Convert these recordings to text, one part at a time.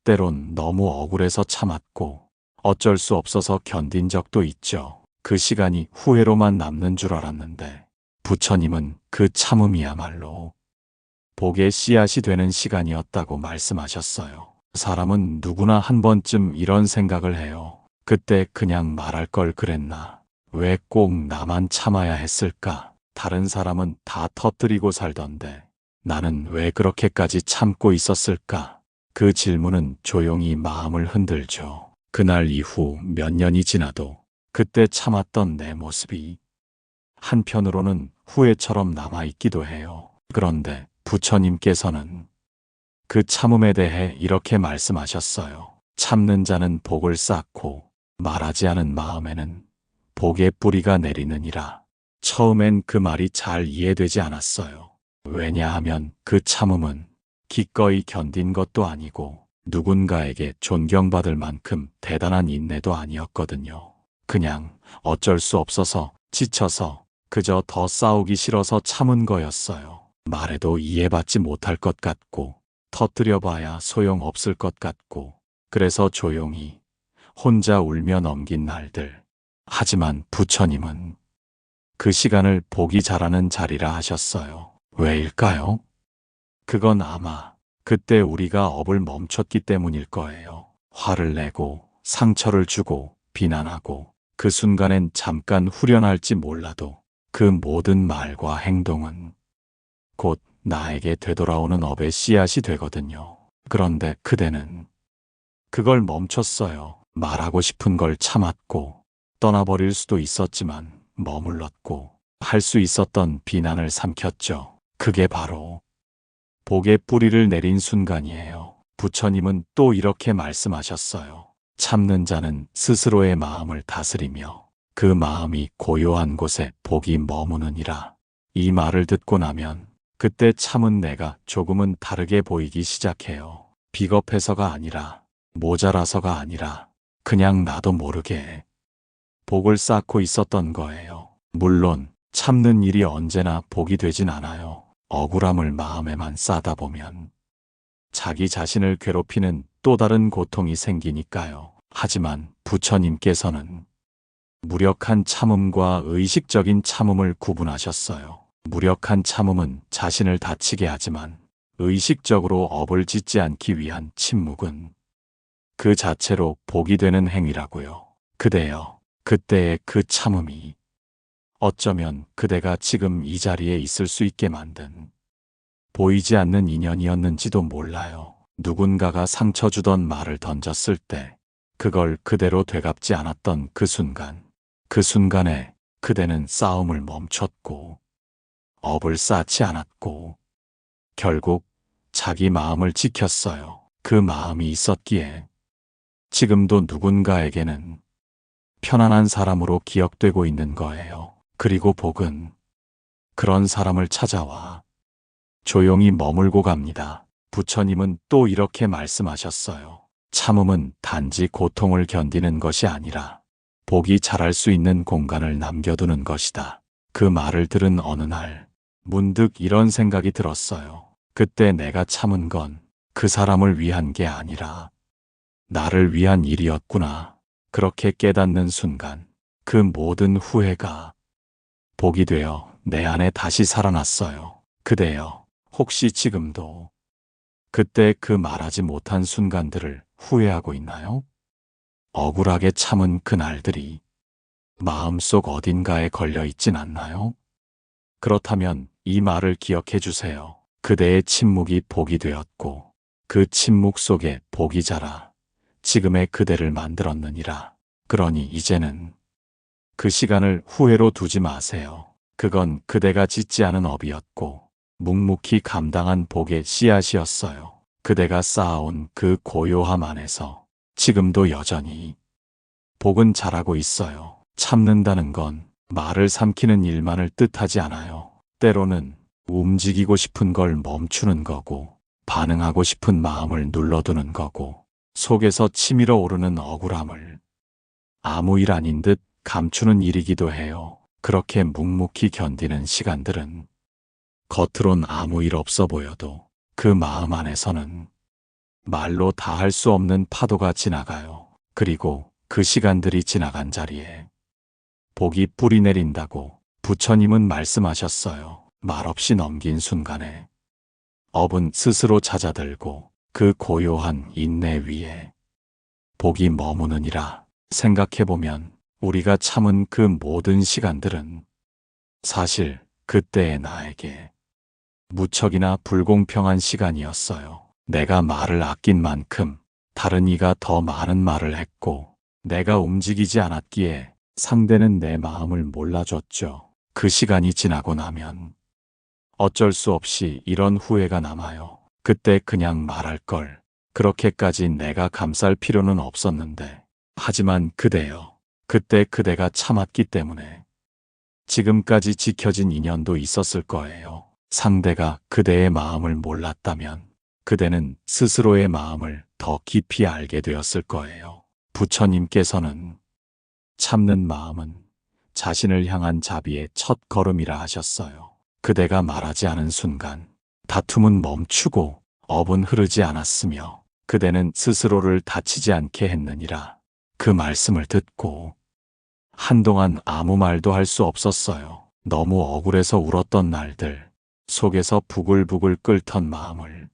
때론 너무 억울해서 참았고 어쩔 수 없어서 견딘 적도 있죠. 그 시간이 후회로만 남는 줄 알았는데 부처님은 그 참음이야말로 복의 씨앗이 되는 시간이었다고 말씀하셨어요. 사람은 누구나 한 번쯤 이런 생각을 해요. 그때 그냥 말할 걸 그랬나? 왜 꼭 나만 참아야 했을까? 다른 사람은 다 터뜨리고 살던데 나는 왜 그렇게까지 참고 있었을까? 그 질문은 조용히 마음을 흔들죠. 그날 이후 몇 년이 지나도 그때 참았던 내 모습이 한편으로는 후회처럼 남아있기도 해요. 그런데 부처님께서는 그 참음에 대해 이렇게 말씀하셨어요. 참는 자는 복을 쌓고 말하지 않은 마음에는 복의 뿌리가 내리느니라. 처음엔 그 말이 잘 이해되지 않았어요. 왜냐하면 그 참음은 기꺼이 견딘 것도 아니고 누군가에게 존경받을 만큼 대단한 인내도 아니었거든요. 그냥 어쩔 수 없어서 지쳐서 그저 더 싸우기 싫어서 참은 거였어요. 말해도 이해받지 못할 것 같고 터뜨려봐야 소용없을 것 같고 그래서 조용히 혼자 울며 넘긴 날들. 하지만 부처님은 그 시간을 복이 자라는 자리라 하셨어요. 왜일까요? 그건 아마 그때 우리가 업을 멈췄기 때문일 거예요. 화를 내고 상처를 주고 비난하고 그 순간엔 잠깐 후련할지 몰라도 그 모든 말과 행동은 곧 나에게 되돌아오는 업의 씨앗이 되거든요. 그런데 그대는 그걸 멈췄어요. 말하고 싶은 걸 참았고 떠나버릴 수도 있었지만 머물렀고 할 수 있었던 비난을 삼켰죠. 그게 바로 복의 뿌리를 내린 순간이에요. 부처님은 또 이렇게 말씀하셨어요. 참는 자는 스스로의 마음을 다스리며 그 마음이 고요한 곳에 복이 머무느니라. 이 말을 듣고 나면 그때 참은 내가 조금은 다르게 보이기 시작해요. 비겁해서가 아니라 모자라서가 아니라 그냥 나도 모르게 복을 쌓고 있었던 거예요. 물론 참는 일이 언제나 복이 되진 않아요. 억울함을 마음에만 싸다 보면 자기 자신을 괴롭히는 또 다른 고통이 생기니까요. 하지만 부처님께서는 무력한 참음과 의식적인 참음을 구분하셨어요. 무력한 참음은 자신을 다치게 하지만 의식적으로 업을 짓지 않기 위한 침묵은 그 자체로 복이 되는 행위라고요. 그대여, 그때의 그 참음이 어쩌면 그대가 지금 이 자리에 있을 수 있게 만든 보이지 않는 인연이었는지도 몰라요. 누군가가 상처 주던 말을 던졌을 때 그걸 그대로 되갚지 않았던 그 순간에 그대는 싸움을 멈췄고 업을 쌓지 않았고 결국 자기 마음을 지켰어요. 그 마음이 있었기에 지금도 누군가에게는 편안한 사람으로 기억되고 있는 거예요. 그리고 복은 그런 사람을 찾아와 조용히 머물고 갑니다. 부처님은 또 이렇게 말씀하셨어요. 참음은 단지 고통을 견디는 것이 아니라 복이 자랄 수 있는 공간을 남겨두는 것이다. 그 말을 들은 어느 날 문득 이런 생각이 들었어요. 그때 내가 참은 건 그 사람을 위한 게 아니라 나를 위한 일이었구나. 그렇게 깨닫는 순간 그 모든 후회가 복이 되어 내 안에 다시 살아났어요. 그대여, 혹시 지금도 그때 그 말하지 못한 순간들을 후회하고 있나요? 억울하게 참은 그날들이 마음속 어딘가에 걸려 있진 않나요? 그렇다면 이 말을 기억해 주세요. 그대의 침묵이 복이 되었고 그 침묵 속에 복이 자라 지금의 그대를 만들었느니라. 그러니 이제는 그 시간을 후회로 두지 마세요. 그건 그대가 짓지 않은 업이었고 묵묵히 감당한 복의 씨앗이었어요. 그대가 쌓아온 그 고요함 안에서 지금도 여전히 복은 자라고 있어요. 참는다는 건 말을 삼키는 일만을 뜻하지 않아요. 때로는 움직이고 싶은 걸 멈추는 거고 반응하고 싶은 마음을 눌러두는 거고 속에서 치밀어 오르는 억울함을 아무 일 아닌 듯 감추는 일이기도 해요. 그렇게 묵묵히 견디는 시간들은 겉으론 아무 일 없어 보여도 그 마음 안에서는 말로 다 할 수 없는 파도가 지나가요. 그리고 그 시간들이 지나간 자리에 복이 뿌리 내린다고 부처님은 말씀하셨어요. 말없이 넘긴 순간에 업은 스스로 찾아들고 그 고요한 인내 위에 복이 머무느니라. 생각해보면 우리가 참은 그 모든 시간들은 사실 그때의 나에게 무척이나 불공평한 시간이었어요. 내가 말을 아낀 만큼 다른 이가 더 많은 말을 했고, 내가 움직이지 않았기에 상대는 내 마음을 몰라줬죠. 그 시간이 지나고 나면 어쩔 수 없이 이런 후회가 남아요. 그때 그냥 말할 걸. 그렇게까지 내가 감쌀 필요는 없었는데. 하지만 그대여, 그때 그대가 참았기 때문에 지금까지 지켜진 인연도 있었을 거예요. 상대가 그대의 마음을 몰랐다면 그대는 스스로의 마음을 더 깊이 알게 되었을 거예요. 부처님께서는 참는 마음은 자신을 향한 자비의 첫 걸음이라 하셨어요. 그대가 말하지 않은 순간 다툼은 멈추고 업은 흐르지 않았으며 그대는 스스로를 다치지 않게 했느니라. 그 말씀을 듣고 한동안 아무 말도 할 수 없었어요. 너무 억울해서 울었던 날들, 속에서 부글부글 끓던 마음을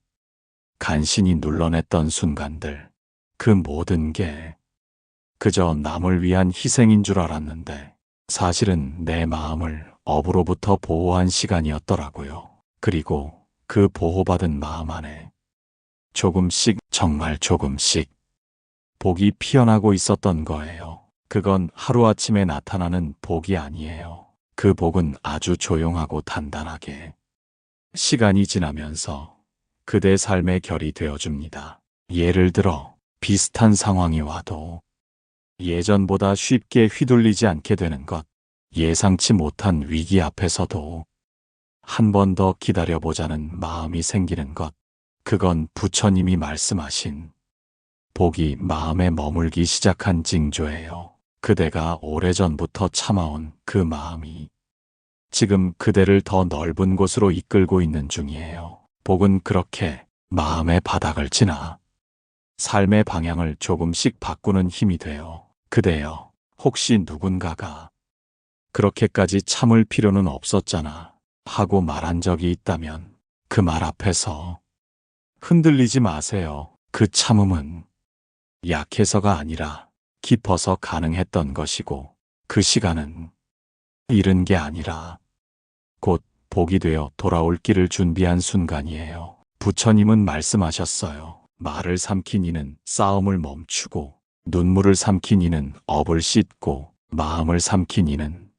간신히 눌러냈던 순간들, 그 모든 게 그저 남을 위한 희생인 줄 알았는데 사실은 내 마음을 업으로부터 보호한 시간이었더라고요. 그리고 그 보호받은 마음 안에 조금씩, 정말 조금씩 복이 피어나고 있었던 거예요. 그건 하루아침에 나타나는 복이 아니에요. 그 복은 아주 조용하고 단단하게 시간이 지나면서 그대 삶의 결이 되어줍니다. 예를 들어 비슷한 상황이 와도 예전보다 쉽게 휘둘리지 않게 되는 것, 예상치 못한 위기 앞에서도 한 번 더 기다려보자는 마음이 생기는 것, 그건 부처님이 말씀하신 복이 마음에 머물기 시작한 징조예요. 그대가 오래전부터 참아온 그 마음이 지금 그대를 더 넓은 곳으로 이끌고 있는 중이에요. 복은 그렇게 마음의 바닥을 지나 삶의 방향을 조금씩 바꾸는 힘이 돼요. 그대여, 혹시 누군가가 그렇게까지 참을 필요는 없었잖아 하고 말한 적이 있다면 그 말 앞에서 흔들리지 마세요. 그 참음은 약해서가 아니라 깊어서 가능했던 것이고 그 시간은 잃은 게 아니라 곧 복이 되어 돌아올 길을 준비한 순간이에요. 부처님은 말씀하셨어요. 말을 삼킨 이는 싸움을 멈추고 눈물을 삼킨 이는 업을 씻고 마음을 삼킨 이는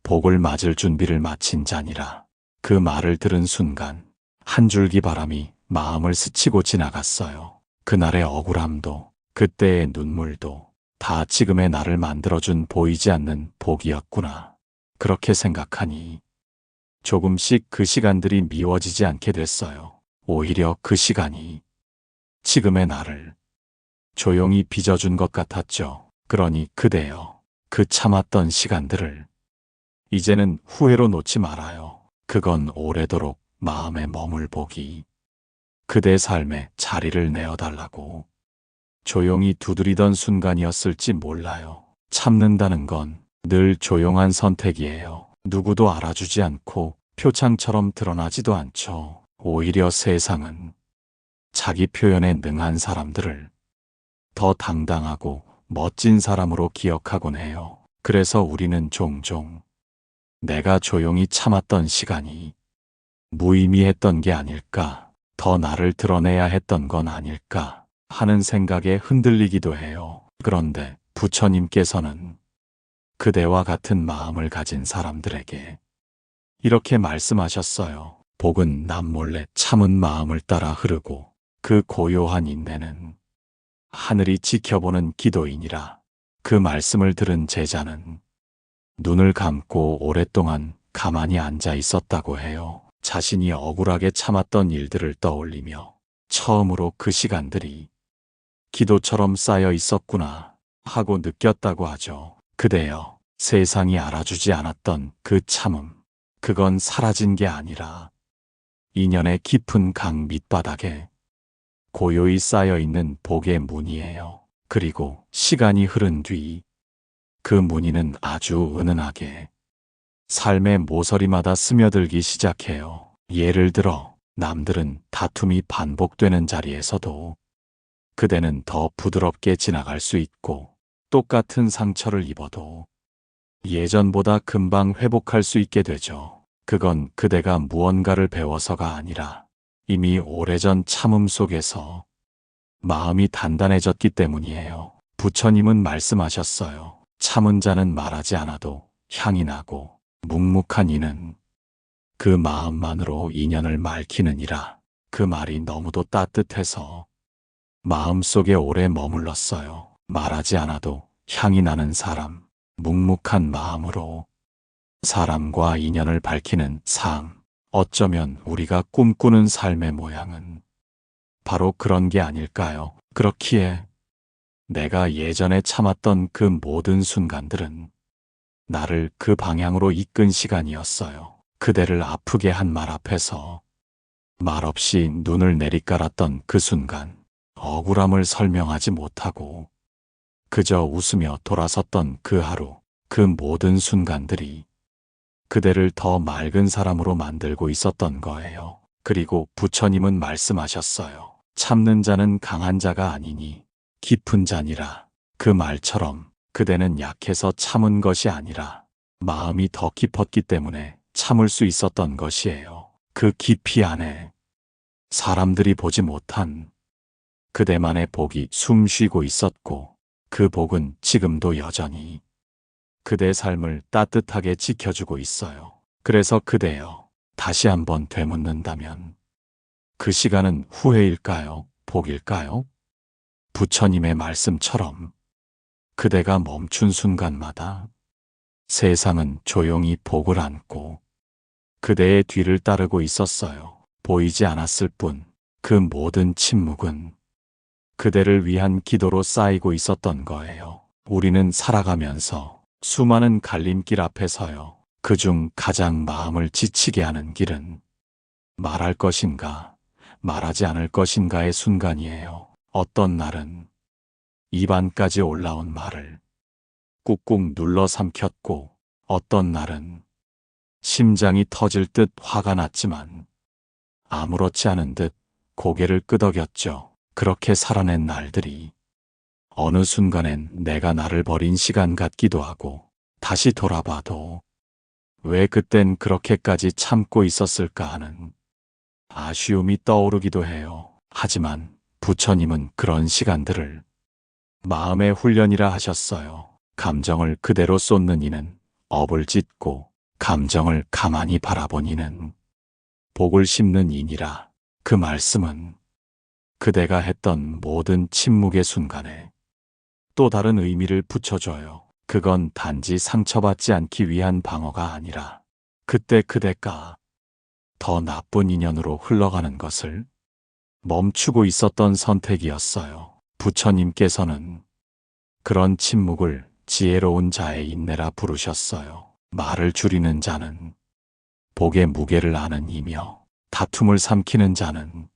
복을 맞을 준비를 마친 자니라. 그 말을 들은 순간 한 줄기 바람이 마음을 스치고 지나갔어요. 그날의 억울함도 그때의 눈물도 다 지금의 나를 만들어준 보이지 않는 복이었구나. 그렇게 생각하니 조금씩 그 시간들이 미워지지 않게 됐어요. 오히려 그 시간이 지금의 나를 조용히 빚어준 것 같았죠. 그러니 그대여, 그 참았던 시간들을 이제는 후회로 놓지 말아요. 그건 오래도록 마음에 머물 복이 그대 삶에 자리를 내어달라고 조용히 두드리던 순간이었을지 몰라요. 참는다는 건 늘 조용한 선택이에요. 누구도 알아주지 않고 표창처럼 드러나지도 않죠. 오히려 세상은 자기 표현에 능한 사람들을 더 당당하고 멋진 사람으로 기억하곤 해요. 그래서 우리는 종종 내가 조용히 참았던 시간이 무의미했던 게 아닐까, 더 나를 드러내야 했던 건 아닐까 하는 생각에 흔들리기도 해요. 그런데 부처님께서는 그대와 같은 마음을 가진 사람들에게 이렇게 말씀하셨어요. 복은 남몰래 참은 마음을 따라 흐르고 그 고요한 인내는 하늘이 지켜보는 기도이니라. 그 말씀을 들은 제자는 눈을 감고 오랫동안 가만히 앉아 있었다고 해요. 자신이 억울하게 참았던 일들을 떠올리며 처음으로 그 시간들이 기도처럼 쌓여 있었구나 하고 느꼈다고 하죠. 그대여, 세상이 알아주지 않았던 그 참음, 그건 사라진 게 아니라 인연의 깊은 강 밑바닥에 고요히 쌓여있는 복의 무늬예요. 그리고 시간이 흐른 뒤 그 무늬는 아주 은은하게 삶의 모서리마다 스며들기 시작해요. 예를 들어 남들은 다툼이 반복되는 자리에서도 그대는 더 부드럽게 지나갈 수 있고, 똑같은 상처를 입어도 예전보다 금방 회복할 수 있게 되죠. 그건 그대가 무언가를 배워서가 아니라 이미 오래전 참음 속에서 마음이 단단해졌기 때문이에요. 부처님은 말씀하셨어요. 참은 자는 말하지 않아도 향이 나고 묵묵한 이는 그 마음만으로 인연을 말키느니라. 그 말이 너무도 따뜻해서 마음속에 오래 머물렀어요. 말하지 않아도 향이 나는 사람, 묵묵한 마음으로 사람과 인연을 밝히는 삶. 어쩌면 우리가 꿈꾸는 삶의 모양은 바로 그런 게 아닐까요? 그렇기에 내가 예전에 참았던 그 모든 순간들은 나를 그 방향으로 이끈 시간이었어요. 그대를 아프게 한 말 앞에서 말없이 눈을 내리깔았던 그 순간, 억울함을 설명하지 못하고 그저 웃으며 돌아섰던 그 하루, 그 모든 순간들이 그대를 더 맑은 사람으로 만들고 있었던 거예요. 그리고 부처님은 말씀하셨어요. 참는 자는 강한 자가 아니니 깊은 자니라. 그 말처럼 그대는 약해서 참은 것이 아니라 마음이 더 깊었기 때문에 참을 수 있었던 것이에요. 그 깊이 안에 사람들이 보지 못한 그대만의 복이 숨쉬고 있었고, 그 복은 지금도 여전히 그대 삶을 따뜻하게 지켜주고 있어요. 그래서 그대여, 다시 한번 되묻는다면 그 시간은 후회일까요? 복일까요? 부처님의 말씀처럼 그대가 멈춘 순간마다 세상은 조용히 복을 안고 그대의 뒤를 따르고 있었어요. 보이지 않았을 뿐 그 모든 침묵은 그대를 위한 기도로 쌓이고 있었던 거예요. 우리는 살아가면서 수많은 갈림길 앞에 서요. 그중 가장 마음을 지치게 하는 길은 말할 것인가, 말하지 않을 것인가의 순간이에요. 어떤 날은 입안까지 올라온 말을 꾹꾹 눌러 삼켰고, 어떤 날은 심장이 터질 듯 화가 났지만 아무렇지 않은 듯 고개를 끄덕였죠. 그렇게 살아낸 날들이 어느 순간엔 내가 나를 버린 시간 같기도 하고, 다시 돌아봐도 왜 그땐 그렇게까지 참고 있었을까 하는 아쉬움이 떠오르기도 해요. 하지만 부처님은 그런 시간들을 마음의 훈련이라 하셨어요. 감정을 그대로 쏟는 이는 업을 짓고, 감정을 가만히 바라본 이는 복을 심는 이니라. 그 말씀은 그대가 했던 모든 침묵의 순간에 또 다른 의미를 붙여줘요. 그건 단지 상처받지 않기 위한 방어가 아니라 그때 그대가 더 나쁜 인연으로 흘러가는 것을 멈추고 있었던 선택이었어요. 부처님께서는 그런 침묵을 지혜로운 자의 인내라 부르셨어요. 말을 줄이는 자는 복의 무게를 아는 이며, 다툼을 삼키는 자는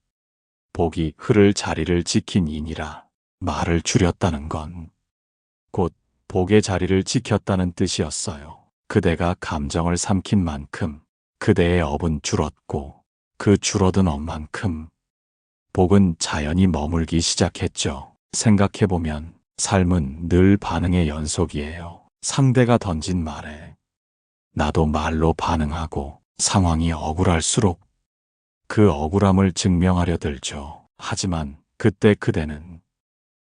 복이 흐를 자리를 지킨 이니라. 말을 줄였다는 건 곧 복의 자리를 지켰다는 뜻이었어요. 그대가 감정을 삼킨 만큼 그대의 업은 줄었고, 그 줄어든 업만큼 복은 자연히 머물기 시작했죠. 생각해보면 삶은 늘 반응의 연속이에요. 상대가 던진 말에 나도 말로 반응하고, 상황이 억울할수록 그 억울함을 증명하려 들죠. 하지만 그때 그대는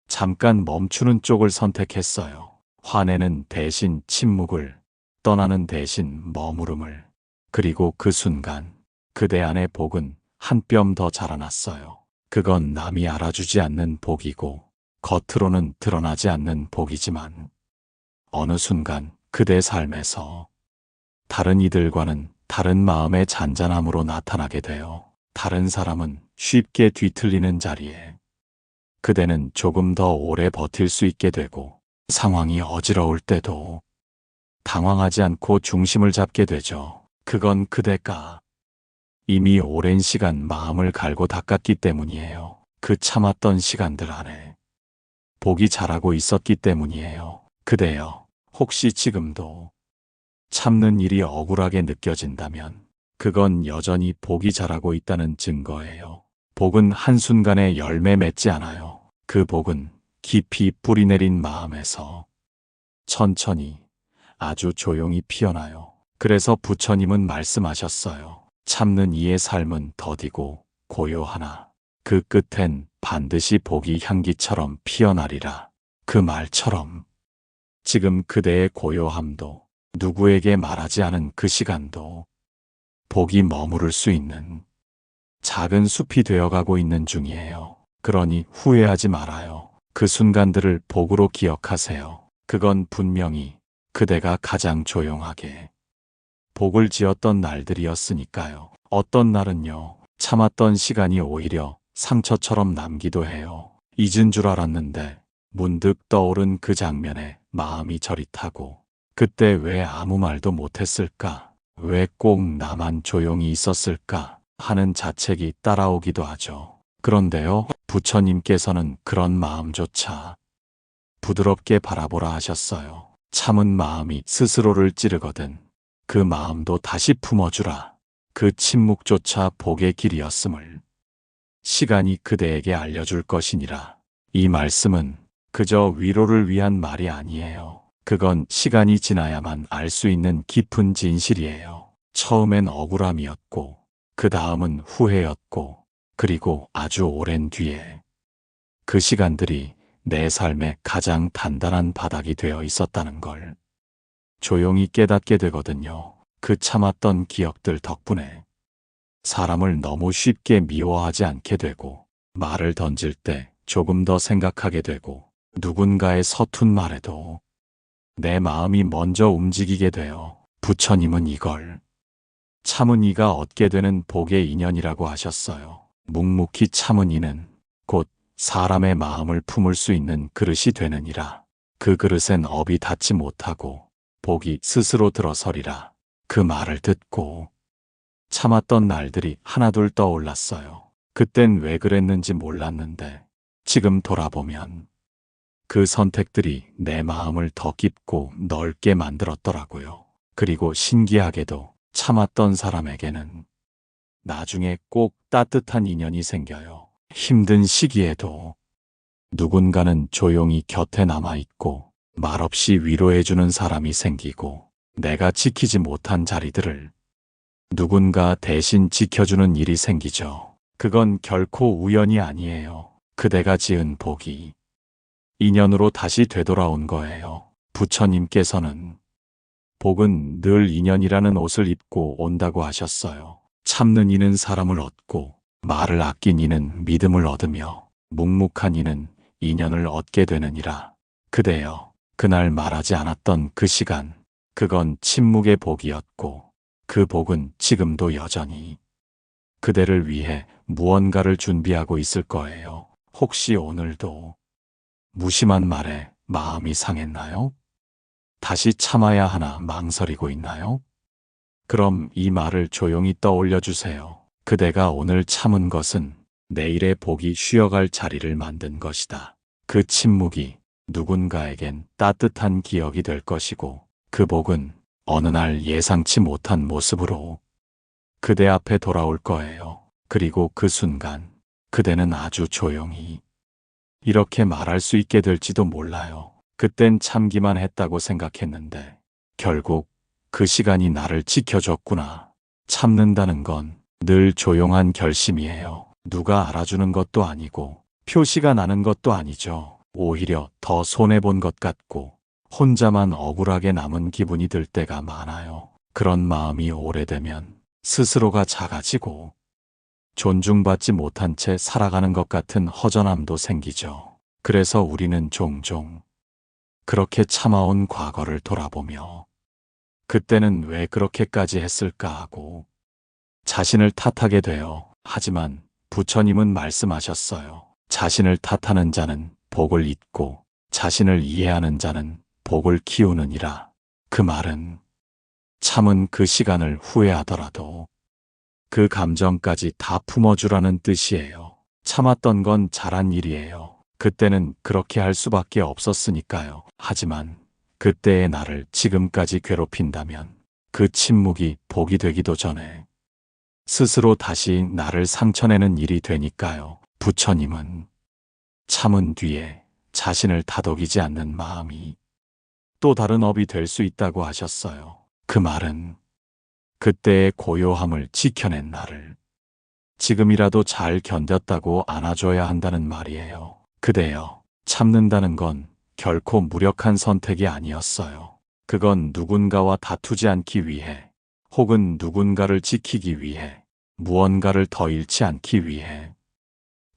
잠깐 멈추는 쪽을 선택했어요. 화내는 대신 침묵을, 떠나는 대신 머무름을. 그리고 그 순간 그대 안의 복은 한 뼘 더 자라났어요. 그건 남이 알아주지 않는 복이고, 겉으로는 드러나지 않는 복이지만 어느 순간 그대 삶에서 다른 이들과는 다른 마음의 잔잔함으로 나타나게 돼요. 다른 사람은 쉽게 뒤틀리는 자리에 그대는 조금 더 오래 버틸 수 있게 되고, 상황이 어지러울 때도 당황하지 않고 중심을 잡게 되죠. 그건 그대가 이미 오랜 시간 마음을 갈고 닦았기 때문이에요. 그 참았던 시간들 안에 복이 자라고 있었기 때문이에요. 그대여, 혹시 지금도 참는 일이 억울하게 느껴진다면 그건 여전히 복이 자라고 있다는 증거예요. 복은 한순간에 열매 맺지 않아요. 그 복은 깊이 뿌리내린 마음에서 천천히 아주 조용히 피어나요. 그래서 부처님은 말씀하셨어요. 참는 이의 삶은 더디고 고요하나 그 끝엔 반드시 복이 향기처럼 피어나리라. 그 말처럼 지금 그대의 고요함도 누구에게 말하지 않은 그 시간도 복이 머무를 수 있는 작은 숲이 되어가고 있는 중이에요. 그러니 후회하지 말아요. 그 순간들을 복으로 기억하세요. 그건 분명히 그대가 가장 조용하게 복을 지었던 날들이었으니까요. 어떤 날은요, 참았던 시간이 오히려 상처처럼 남기도 해요. 잊은 줄 알았는데 문득 떠오른 그 장면에 마음이 저릿하고 그때 왜 아무 말도 못했을까? 왜 꼭 나만 조용히 있었을까? 하는 자책이 따라오기도 하죠. 그런데요, 부처님께서는 그런 마음조차 부드럽게 바라보라 하셨어요. 참은 마음이 스스로를 찌르거든 그 마음도 다시 품어주라. 그 침묵조차 복의 길이었음을 시간이 그대에게 알려줄 것이니라. 이 말씀은 그저 위로를 위한 말이 아니에요. 그건 시간이 지나야만 알 수 있는 깊은 진실이에요. 처음엔 억울함이었고, 그 다음은 후회였고, 그리고 아주 오랜 뒤에 그 시간들이 내 삶의 가장 단단한 바닥이 되어 있었다는 걸 조용히 깨닫게 되거든요. 그 참았던 기억들 덕분에 사람을 너무 쉽게 미워하지 않게 되고, 말을 던질 때 조금 더 생각하게 되고, 누군가의 서툰 말에도 내 마음이 먼저 움직이게 돼요. 부처님은 이걸 참은 이가 얻게 되는 복의 인연이라고 하셨어요. 묵묵히 참은 이는 곧 사람의 마음을 품을 수 있는 그릇이 되느니라. 그 그릇엔 업이 닿지 못하고 복이 스스로 들어서리라. 그 말을 듣고 참았던 날들이 하나둘 떠올랐어요. 그땐 왜 그랬는지 몰랐는데 지금 돌아보면 그 선택들이 내 마음을 더 깊고 넓게 만들었더라고요. 그리고 신기하게도 참았던 사람에게는 나중에 꼭 따뜻한 인연이 생겨요. 힘든 시기에도 누군가는 조용히 곁에 남아있고 말없이 위로해주는 사람이 생기고 내가 지키지 못한 자리들을 누군가 대신 지켜주는 일이 생기죠. 그건 결코 우연이 아니에요. 그대가 지은 복이 인연으로 다시 되돌아온 거예요. 부처님께서는 복은 늘 인연이라는 옷을 입고 온다고 하셨어요. 참는 이는 사람을 얻고 말을 아낀 이는 믿음을 얻으며 묵묵한 이는 인연을 얻게 되느니라. 그대여, 그날 말하지 않았던 그 시간, 그건 침묵의 복이었고 그 복은 지금도 여전히 그대를 위해 무언가를 준비하고 있을 거예요. 혹시 오늘도 무심한 말에 마음이 상했나요? 다시 참아야 하나 망설이고 있나요? 그럼 이 말을 조용히 떠올려 주세요. 그대가 오늘 참은 것은 내일의 복이 쉬어갈 자리를 만든 것이다. 그 침묵이 누군가에겐 따뜻한 기억이 될 것이고 그 복은 어느 날 예상치 못한 모습으로 그대 앞에 돌아올 거예요. 그리고 그 순간 그대는 아주 조용히 이렇게 말할 수 있게 될지도 몰라요. 그땐 참기만 했다고 생각했는데 결국 그 시간이 나를 지켜줬구나. 참는다는 건 늘 조용한 결심이에요. 누가 알아주는 것도 아니고 표시가 나는 것도 아니죠. 오히려 더 손해본 것 같고 혼자만 억울하게 남은 기분이 들 때가 많아요. 그런 마음이 오래되면 스스로가 작아지고 존중받지 못한 채 살아가는 것 같은 허전함도 생기죠. 그래서 우리는 종종 그렇게 참아온 과거를 돌아보며 그때는 왜 그렇게까지 했을까 하고 자신을 탓하게 돼요. 하지만 부처님은 말씀하셨어요. 자신을 탓하는 자는 복을 잊고 자신을 이해하는 자는 복을 키우느니라. 그 말은 참은 그 시간을 후회하더라도 그 감정까지 다 품어주라는 뜻이에요. 참았던 건 잘한 일이에요. 그때는 그렇게 할 수밖에 없었으니까요. 하지만 그때의 나를 지금까지 괴롭힌다면 그 침묵이 복이 되기도 전에 스스로 다시 나를 상처내는 일이 되니까요. 부처님은 참은 뒤에 자신을 다독이지 않는 마음이 또 다른 업이 될 수 있다고 하셨어요. 그 말은 그때의 고요함을 지켜낸 나를 지금이라도 잘 견뎠다고 안아줘야 한다는 말이에요. 그대여, 참는다는 건 결코 무력한 선택이 아니었어요. 그건 누군가와 다투지 않기 위해, 혹은 누군가를 지키기 위해, 무언가를 더 잃지 않기 위해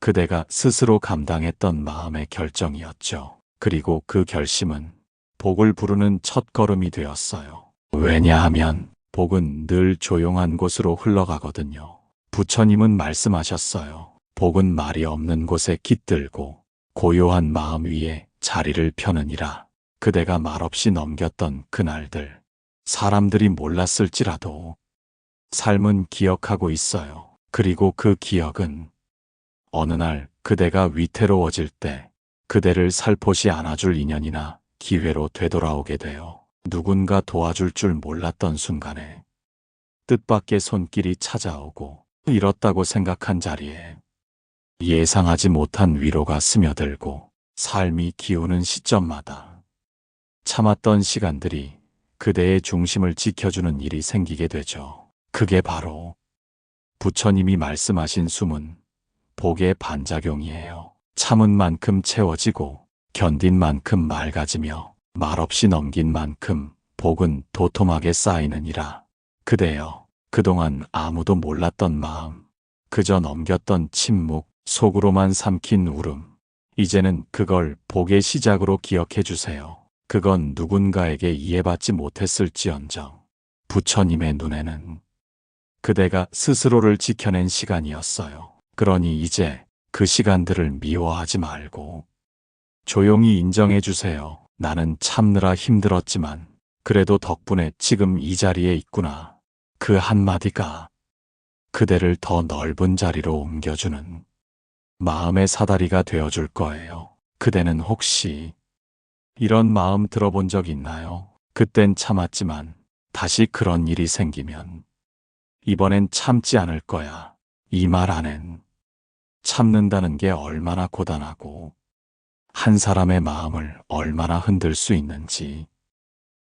그대가 스스로 감당했던 마음의 결정이었죠. 그리고 그 결심은 복을 부르는 첫걸음이 되었어요. 왜냐하면 복은 늘 조용한 곳으로 흘러가거든요. 부처님은 말씀하셨어요. 복은 말이 없는 곳에 깃들고 고요한 마음 위에 자리를 펴느니라. 그대가 말없이 넘겼던 그날들, 사람들이 몰랐을지라도 삶은 기억하고 있어요. 그리고 그 기억은 어느 날 그대가 위태로워질 때 그대를 살포시 안아줄 인연이나 기회로 되돌아오게 돼요. 누군가 도와줄 줄 몰랐던 순간에 뜻밖의 손길이 찾아오고 잃었다고 생각한 자리에 예상하지 못한 위로가 스며들고 삶이 기우는 시점마다 참았던 시간들이 그대의 중심을 지켜주는 일이 생기게 되죠. 그게 바로 부처님이 말씀하신 숨은 복의 반작용이에요. 참은 만큼 채워지고 견딘 만큼 맑아지며 말없이 넘긴 만큼 복은 도톰하게 쌓이느니라. 그대여, 그동안 아무도 몰랐던 마음, 그저 넘겼던 침묵, 속으로만 삼킨 울음, 이제는 그걸 복의 시작으로 기억해 주세요. 그건 누군가에게 이해받지 못했을지언정 부처님의 눈에는 그대가 스스로를 지켜낸 시간이었어요. 그러니 이제 그 시간들을 미워하지 말고 조용히 인정해 주세요. 나는 참느라 힘들었지만 그래도 덕분에 지금 이 자리에 있구나. 그 한마디가 그대를 더 넓은 자리로 옮겨주는 마음의 사다리가 되어줄 거예요. 그대는 혹시 이런 마음 들어본 적 있나요? 그땐 참았지만 다시 그런 일이 생기면 이번엔 참지 않을 거야. 이 말 안엔 참는다는 게 얼마나 고단하고 한 사람의 마음을 얼마나 흔들 수 있는지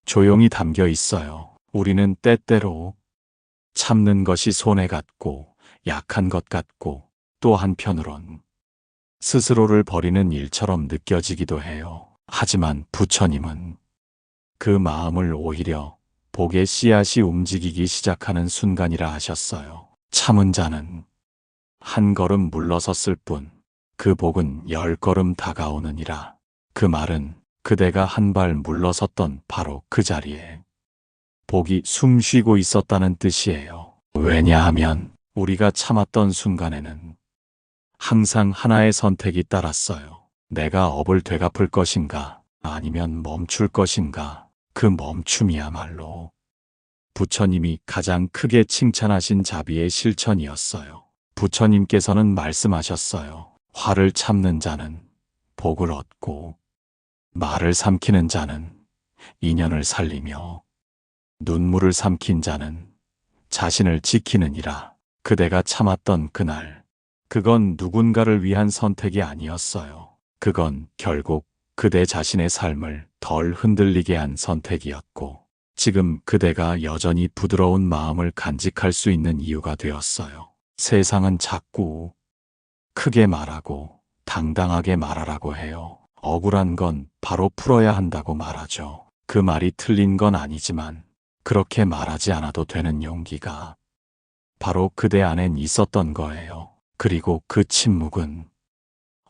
조용히 담겨 있어요. 우리는 때때로 참는 것이 손해 같고 약한 것 같고 또 한편으론 스스로를 버리는 일처럼 느껴지기도 해요. 하지만 부처님은 그 마음을 오히려 복의 씨앗이 움직이기 시작하는 순간이라 하셨어요. 참은 자는 한 걸음 물러섰을 뿐 그 복은 10걸음 다가오느니라. 그 말은 그대가 한 발 물러섰던 바로 그 자리에 복이 숨 쉬고 있었다는 뜻이에요. 왜냐하면 우리가 참았던 순간에는 항상 하나의 선택이 따랐어요. 내가 업을 되갚을 것인가 아니면 멈출 것인가. 그 멈춤이야말로 부처님이 가장 크게 칭찬하신 자비의 실천이었어요. 부처님께서는 말씀하셨어요. 화를 참는 자는 복을 얻고 말을 삼키는 자는 인연을 살리며 눈물을 삼킨 자는 자신을 지키느니라. 그대가 참았던 그날, 그건 누군가를 위한 선택이 아니었어요. 그건 결국 그대 자신의 삶을 덜 흔들리게 한 선택이었고, 지금 그대가 여전히 부드러운 마음을 간직할 수 있는 이유가 되었어요. 세상은 자꾸 크게 말하고 당당하게 말하라고 해요. 억울한 건 바로 풀어야 한다고 말하죠. 그 말이 틀린 건 아니지만 그렇게 말하지 않아도 되는 용기가 바로 그대 안엔 있었던 거예요. 그리고 그 침묵은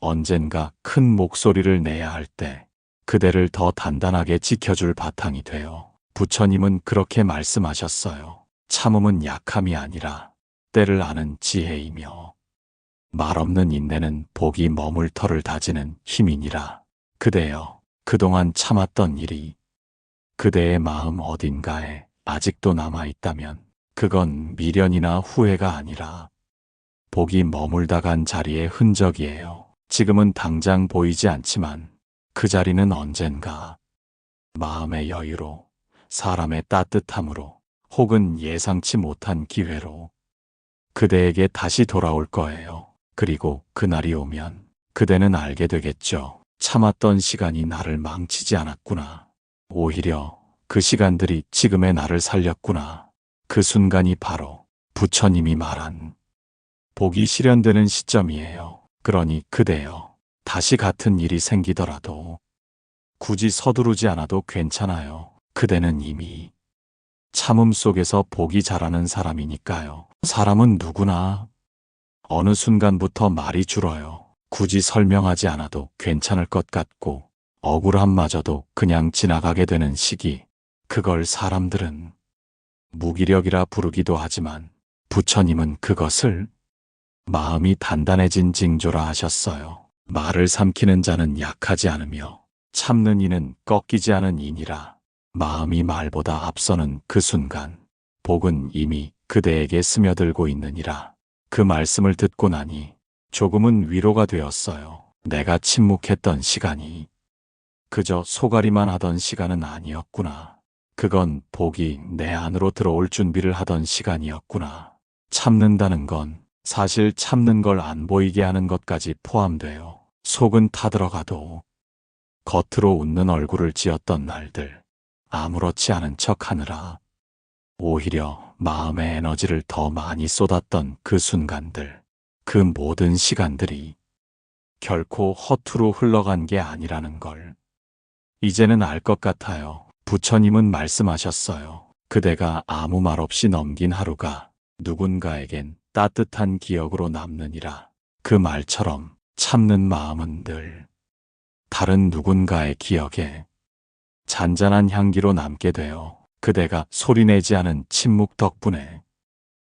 언젠가 큰 목소리를 내야 할 때 그대를 더 단단하게 지켜줄 바탕이 돼요. 부처님은 그렇게 말씀하셨어요. 참음은 약함이 아니라 때를 아는 지혜이며 말없는 인내는 복이 머물 터를 다지는 힘이니라. 그대여, 그동안 참았던 일이 그대의 마음 어딘가에 아직도 남아있다면 그건 미련이나 후회가 아니라 복이 머물다 간 자리의 흔적이에요. 지금은 당장 보이지 않지만 그 자리는 언젠가 마음의 여유로, 사람의 따뜻함으로, 혹은 예상치 못한 기회로 그대에게 다시 돌아올 거예요. 그리고 그날이 오면 그대는 알게 되겠죠. 참았던 시간이 나를 망치지 않았구나. 오히려 그 시간들이 지금의 나를 살렸구나. 그 순간이 바로 부처님이 말한 복이 실현되는 시점이에요. 그러니 그대여, 다시 같은 일이 생기더라도 굳이 서두르지 않아도 괜찮아요. 그대는 이미 참음 속에서 복이 자라는 사람이니까요. 사람은 누구나 어느 순간부터 말이 줄어요. 굳이 설명하지 않아도 괜찮을 것 같고 억울함마저도 그냥 지나가게 되는 시기. 그걸 사람들은 무기력이라 부르기도 하지만 부처님은 그것을 마음이 단단해진 징조라 하셨어요. 말을 삼키는 자는 약하지 않으며 참는 이는 꺾이지 않은 이니라. 마음이 말보다 앞서는 그 순간 복은 이미 그대에게 스며들고 있느니라. 그 말씀을 듣고 나니 조금은 위로가 되었어요. 내가 침묵했던 시간이 그저 소가리만 하던 시간은 아니었구나. 그건 복이 내 안으로 들어올 준비를 하던 시간이었구나. 참는다는 건 사실 참는 걸 안 보이게 하는 것까지 포함돼요. 속은 타들어가도 겉으로 웃는 얼굴을 지었던 날들, 아무렇지 않은 척 하느라 오히려 마음의 에너지를 더 많이 쏟았던 그 순간들, 그 모든 시간들이 결코 허투루 흘러간 게 아니라는 걸 이제는 알 것 같아요. 부처님은 말씀하셨어요. 그대가 아무 말 없이 넘긴 하루가 누군가에겐 따뜻한 기억으로 남느니라. 그 말처럼 참는 마음은 늘 다른 누군가의 기억에 잔잔한 향기로 남게 되어 그대가 소리내지 않은 침묵 덕분에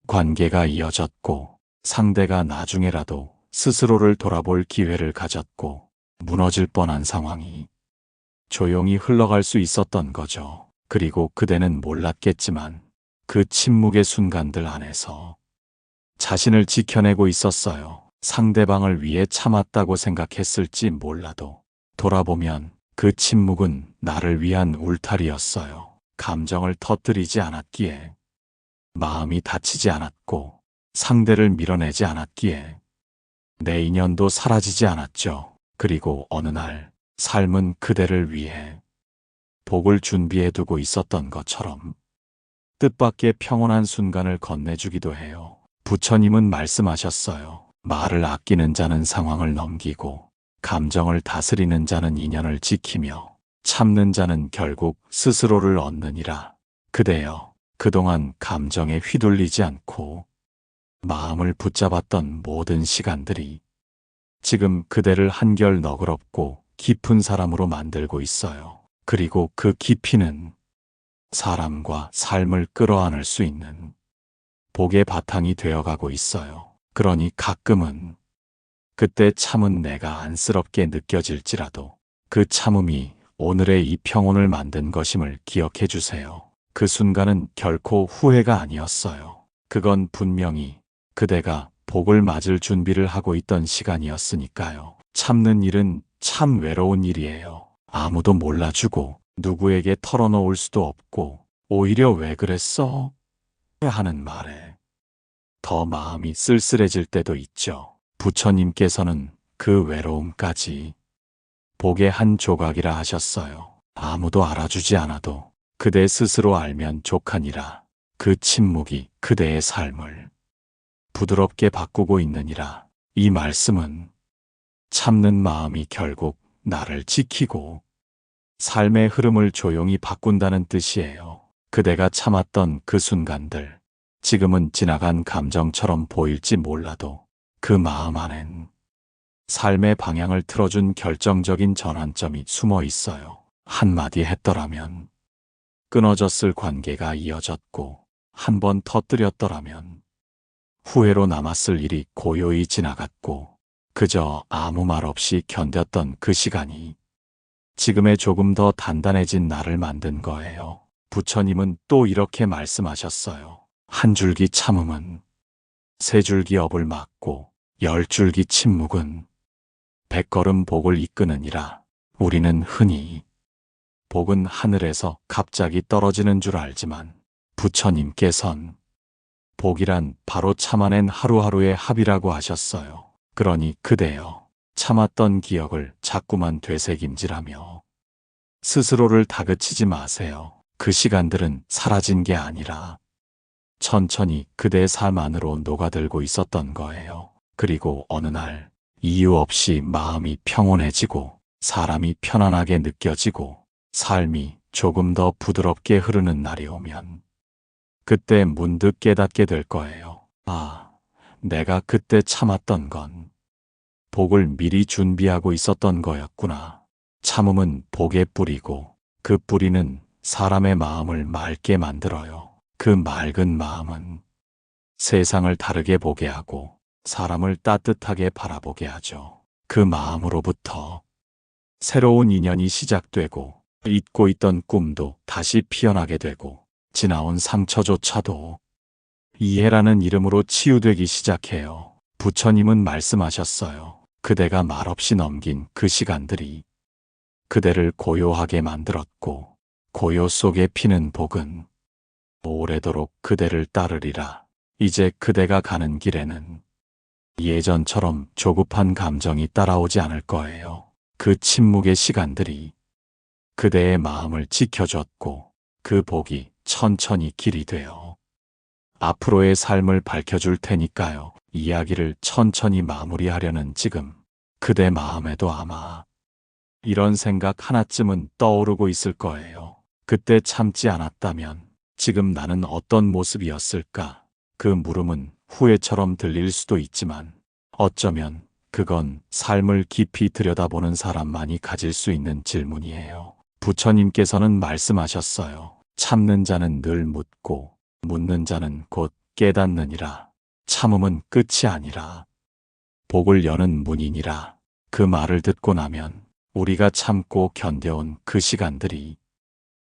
관계가 이어졌고 상대가 나중에라도 스스로를 돌아볼 기회를 가졌고 무너질 뻔한 상황이 조용히 흘러갈 수 있었던 거죠. 그리고 그대는 몰랐겠지만 그 침묵의 순간들 안에서 자신을 지켜내고 있었어요. 상대방을 위해 참았다고 생각했을지 몰라도 돌아보면 그 침묵은 나를 위한 울타리였어요. 감정을 터뜨리지 않았기에, 마음이 다치지 않았고, 상대를 밀어내지 않았기에 내 인연도 사라지지 않았죠. 그리고 어느 날 삶은 그대를 위해 복을 준비해두고 있었던 것처럼 뜻밖의 평온한 순간을 건네주기도 해요. 부처님은 말씀하셨어요. 말을 아끼는 자는 상황을 넘기고 감정을 다스리는 자는 인연을 지키며 참는 자는 결국 스스로를 얻느니라. 그대여, 그동안 감정에 휘둘리지 않고 마음을 붙잡았던 모든 시간들이 지금 그대를 한결 너그럽고 깊은 사람으로 만들고 있어요. 그리고 그 깊이는 사람과 삶을 끌어안을 수 있는 복의 바탕이 되어가고 있어요. 그러니 가끔은 그때 참은 내가 안쓰럽게 느껴질지라도 그 참음이 오늘의 이 평온을 만든 것임을 기억해 주세요. 그 순간은 결코 후회가 아니었어요. 그건 분명히 그대가 복을 맞을 준비를 하고 있던 시간이었으니까요. 참는 일은 참 외로운 일이에요. 아무도 몰라주고 누구에게 털어놓을 수도 없고 오히려 왜 그랬어? 하는 말에 더 마음이 쓸쓸해질 때도 있죠. 부처님께서는 그 외로움까지 복의 한 조각이라 하셨어요. 아무도 알아주지 않아도 그대 스스로 알면 족하니라. 그 침묵이 그대의 삶을 부드럽게 바꾸고 있느니라. 이 말씀은 참는 마음이 결국 나를 지키고 삶의 흐름을 조용히 바꾼다는 뜻이에요. 그대가 참았던 그 순간들, 지금은 지나간 감정처럼 보일지 몰라도 그 마음 안엔 삶의 방향을 틀어준 결정적인 전환점이 숨어 있어요. 한마디 했더라면 끊어졌을 관계가 이어졌고 한 번 터뜨렸더라면 후회로 남았을 일이 고요히 지나갔고 그저 아무 말 없이 견뎠던 그 시간이 지금의 조금 더 단단해진 나를 만든 거예요. 부처님은 또 이렇게 말씀하셨어요. 한 줄기 참음은 세 줄기 업을 막고 10줄기 침묵은 100걸음 복을 이끄느니라. 우리는 흔히 복은 하늘에서 갑자기 떨어지는 줄 알지만 부처님께선 복이란 바로 참아낸 하루하루의 합이라고 하셨어요. 그러니 그대여, 참았던 기억을 자꾸만 되새김질하며 스스로를 다그치지 마세요. 그 시간들은 사라진 게 아니라 천천히 그대의 삶 안으로 녹아들고 있었던 거예요. 그리고 어느 날 이유 없이 마음이 평온해지고 사람이 편안하게 느껴지고 삶이 조금 더 부드럽게 흐르는 날이 오면 그때 문득 깨닫게 될 거예요. 아, 내가 그때 참았던 건 복을 미리 준비하고 있었던 거였구나. 참음은 복의 뿌리고 그 뿌리는 사람의 마음을 맑게 만들어요. 그 맑은 마음은 세상을 다르게 보게 하고 사람을 따뜻하게 바라보게 하죠. 그 마음으로부터 새로운 인연이 시작되고 잊고 있던 꿈도 다시 피어나게 되고 지나온 상처조차도 이해라는 이름으로 치유되기 시작해요. 부처님은 말씀하셨어요. 그대가 말없이 넘긴 그 시간들이 그대를 고요하게 만들었고 고요 속에 피는 복은 오래도록 그대를 따르리라. 이제 그대가 가는 길에는 예전처럼 조급한 감정이 따라오지 않을 거예요. 그 침묵의 시간들이 그대의 마음을 지켜줬고 그 복이 천천히 길이 되어 앞으로의 삶을 밝혀줄 테니까요. 이야기를 천천히 마무리하려는 지금 그대 마음에도 아마 이런 생각 하나쯤은 떠오르고 있을 거예요. 그때 참지 않았다면 지금 나는 어떤 모습이었을까? 그 물음은 후회처럼 들릴 수도 있지만 어쩌면 그건 삶을 깊이 들여다보는 사람만이 가질 수 있는 질문이에요. 부처님께서는 말씀하셨어요. 참는 자는 늘 묻고 묻는 자는 곧 깨닫느니라. 참음은 끝이 아니라 복을 여는 문이니라. 그 말을 듣고 나면 우리가 참고 견뎌온 그 시간들이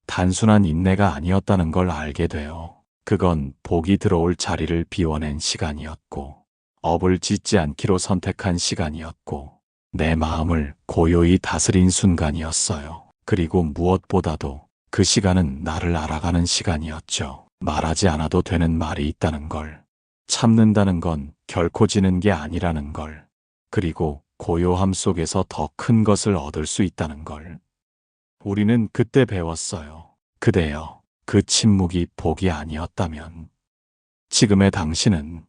단순한 인내가 아니었다는 걸 알게 돼요. 그건 복이 들어올 자리를 비워낸 시간이었고 업을 짓지 않기로 선택한 시간이었고 내 마음을 고요히 다스린 순간이었어요. 그리고 무엇보다도 그 시간은 나를 알아가는 시간이었죠. 말하지 않아도 되는 말이 있다는 걸, 참는다는 건 결코 지는 게 아니라는 걸, 그리고 고요함 속에서 더 큰 것을 얻을 수 있다는 걸. 우리는 그때 배웠어요. 그대여, 그 침묵이 복이 아니었다면 지금의 당신은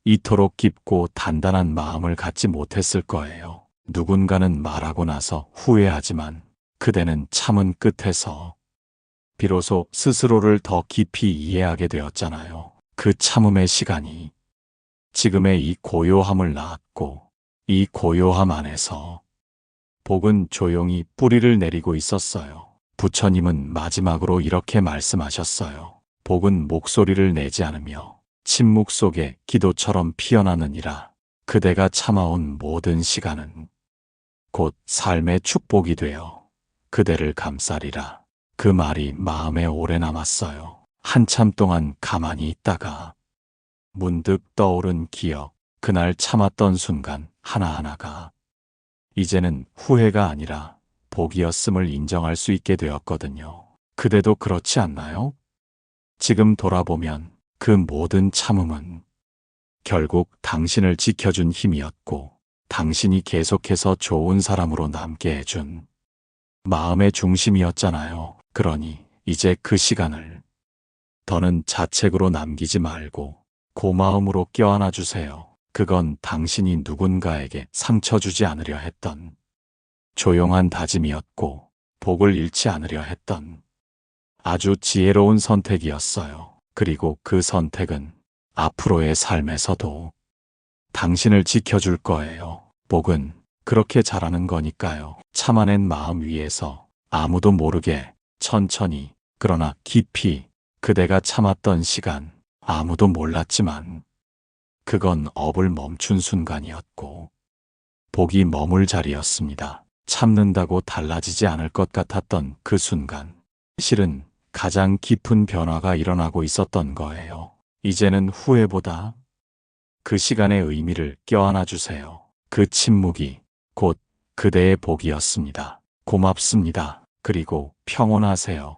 이토록 깊고 단단한 마음을 갖지 못했을 거예요. 누군가는 말하고 나서 후회하지만 그대는 참은 끝에서 비로소 스스로를 더 깊이 이해하게 되었잖아요. 그 참음의 시간이 지금의 이 고요함을 낳았고 이 고요함 안에서 복은 조용히 뿌리를 내리고 있었어요. 부처님은 마지막으로 이렇게 말씀하셨어요. 복은 목소리를 내지 않으며 침묵 속에 기도처럼 피어나느니라. 그대가 참아온 모든 시간은 곧 삶의 축복이 되어 그대를 감싸리라. 그 말이 마음에 오래 남았어요. 한참 동안 가만히 있다가 문득 떠오른 기억, 그날 참았던 순간 하나하나가 이제는 후회가 아니라 복이었음을 인정할 수 있게 되었거든요. 그대도 그렇지 않나요? 지금 돌아보면 그 모든 참음은 결국 당신을 지켜준 힘이었고 당신이 계속해서 좋은 사람으로 남게 해준 마음의 중심이었잖아요. 그러니 이제 그 시간을 더는 자책으로 남기지 말고 고마움으로 껴안아 주세요. 그건 당신이 누군가에게 상처 주지 않으려 했던 조용한 다짐이었고 복을 잃지 않으려 했던 아주 지혜로운 선택이었어요. 그리고 그 선택은 앞으로의 삶에서도 당신을 지켜줄 거예요. 복은 그렇게 자라는 거니까요. 참아낸 마음 위에서 아무도 모르게 천천히 그러나 깊이 그대가 참았던 시간 아무도 몰랐지만 그건 업을 멈춘 순간이었고 복이 머물 자리였습니다. 참는다고 달라지지 않을 것 같았던 그 순간 실은 가장 깊은 변화가 일어나고 있었던 거예요. 이제는 후회보다 그 시간의 의미를 껴안아 주세요. 그 침묵이 곧 그대의 복이었습니다. 고맙습니다. 그리고 평온하세요.